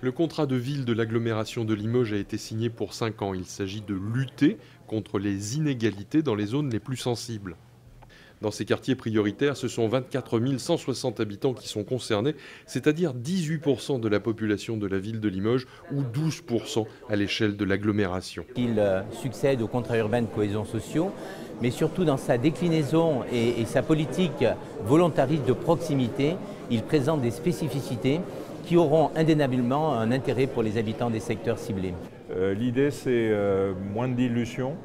Le contrat de ville de l'agglomération de Limoges a été signé pour 5 ans. Il s'agit de lutter contre les inégalités dans les zones les plus sensibles. Dans ces quartiers prioritaires, ce sont 24 160 habitants qui sont concernés, c'est-à-dire 18% de la population de la ville de Limoges ou 12% à l'échelle de l'agglomération. Il succède au contrat urbain de cohésion sociale, mais surtout dans sa déclinaison et sa politique volontariste de proximité, il présente des spécificités qui auront indéniablement un intérêt pour les habitants des secteurs ciblés. L'idée, c'est moins de dilution,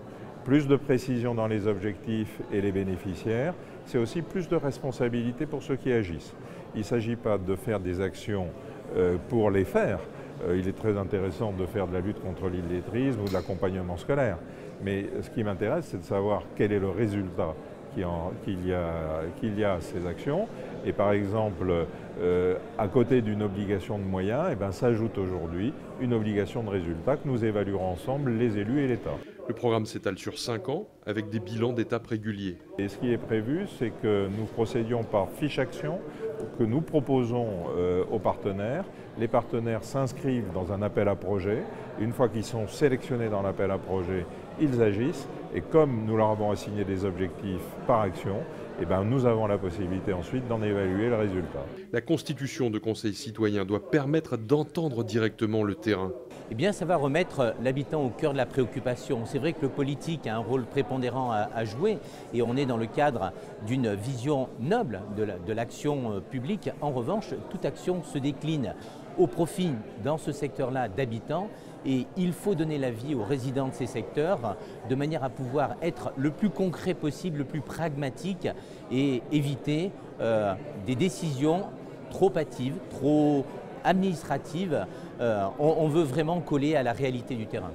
plus de précision dans les objectifs et les bénéficiaires. C'est aussi plus de responsabilité pour ceux qui agissent. Il ne s'agit pas de faire des actions pour les faire. Il est très intéressant de faire de la lutte contre l'illettrisme ou de l'accompagnement scolaire. Mais ce qui m'intéresse, c'est de savoir quel est le résultat qu'il y a à ces actions. Et par exemple, à côté d'une obligation de moyens, s'ajoute aujourd'hui une obligation de résultat que nous évaluerons ensemble, les élus et l'État. Le programme s'étale sur 5 ans avec des bilans d'étapes réguliers. Et ce qui est prévu, c'est que nous procédions par fiche action que nous proposons aux partenaires. Les partenaires s'inscrivent dans un appel à projet. Une fois qu'ils sont sélectionnés dans l'appel à projet, ils agissent. Et comme nous leur avons assigné des objectifs par action, nous avons la possibilité ensuite d'en évaluer le résultat. La constitution de conseils citoyens doit permettre d'entendre directement le terrain. Eh bien, ça va remettre l'habitant au cœur de la préoccupation. C'est vrai que le politique a un rôle prépondérant à jouer et on est dans le cadre d'une vision noble de l'action publique. En revanche, toute action se décline au profit dans ce secteur-là d'habitants et il faut donner l'avis aux résidents de ces secteurs de manière à pouvoir être le plus concret possible, le plus pragmatique et éviter des décisions trop hâtives, trop administratives. On veut vraiment coller à la réalité du terrain.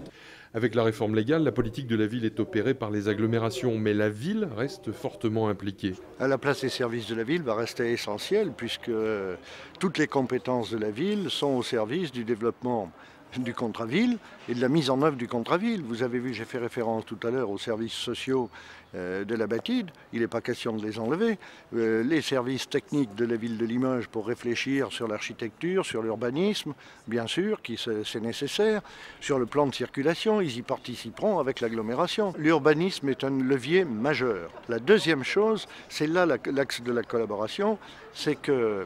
Avec la réforme légale, la politique de la ville est opérée par les agglomérations, mais la ville reste fortement impliquée. La place des services de la ville va rester essentielle puisque toutes les compétences de la ville sont au service du développement du contrat ville et de la mise en œuvre du contrat ville. Vous avez vu, j'ai fait référence tout à l'heure aux services sociaux de la Batide. Il n'est pas question de les enlever. Les services techniques de la ville de Limoges pour réfléchir sur l'architecture, sur l'urbanisme, bien sûr, c'est nécessaire. Sur le plan de circulation, ils y participeront avec l'agglomération. L'urbanisme est un levier majeur. La deuxième chose, c'est là l'axe de la collaboration, c'est que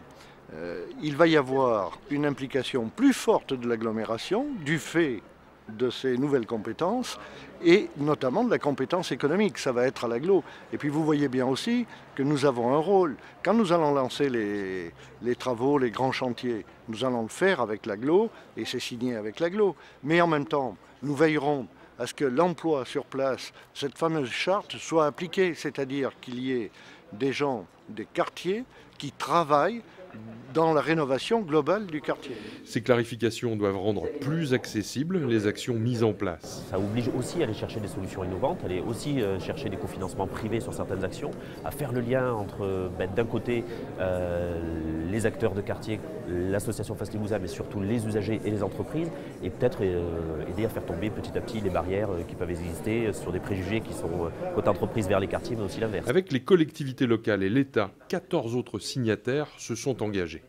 il va y avoir une implication plus forte de l'agglomération du fait de ces nouvelles compétences et notamment de la compétence économique. Ça va être à l'agglo. Et puis vous voyez bien aussi que nous avons un rôle. Quand nous allons lancer les travaux, les grands chantiers, nous allons le faire avec l'agglo et c'est signé avec l'agglo. Mais en même temps, nous veillerons à ce que l'emploi sur place, cette fameuse charte, soit appliquée. C'est-à-dire qu'il y ait des gens des quartiers qui travaillent dans la rénovation globale du quartier. Ces clarifications doivent rendre plus accessibles les actions mises en place. Ça oblige aussi à aller chercher des solutions innovantes, à aller aussi chercher des cofinancements privés sur certaines actions, à faire le lien entre d'un côté les acteurs de quartier, l'association Face Limousin, mais surtout les usagers et les entreprises, et peut-être aider à faire tomber petit à petit les barrières qui peuvent exister sur des préjugés qui sont côté entreprise vers les quartiers, mais aussi l'inverse. Avec les collectivités locales et l'État, 14 autres signataires se sont engagés.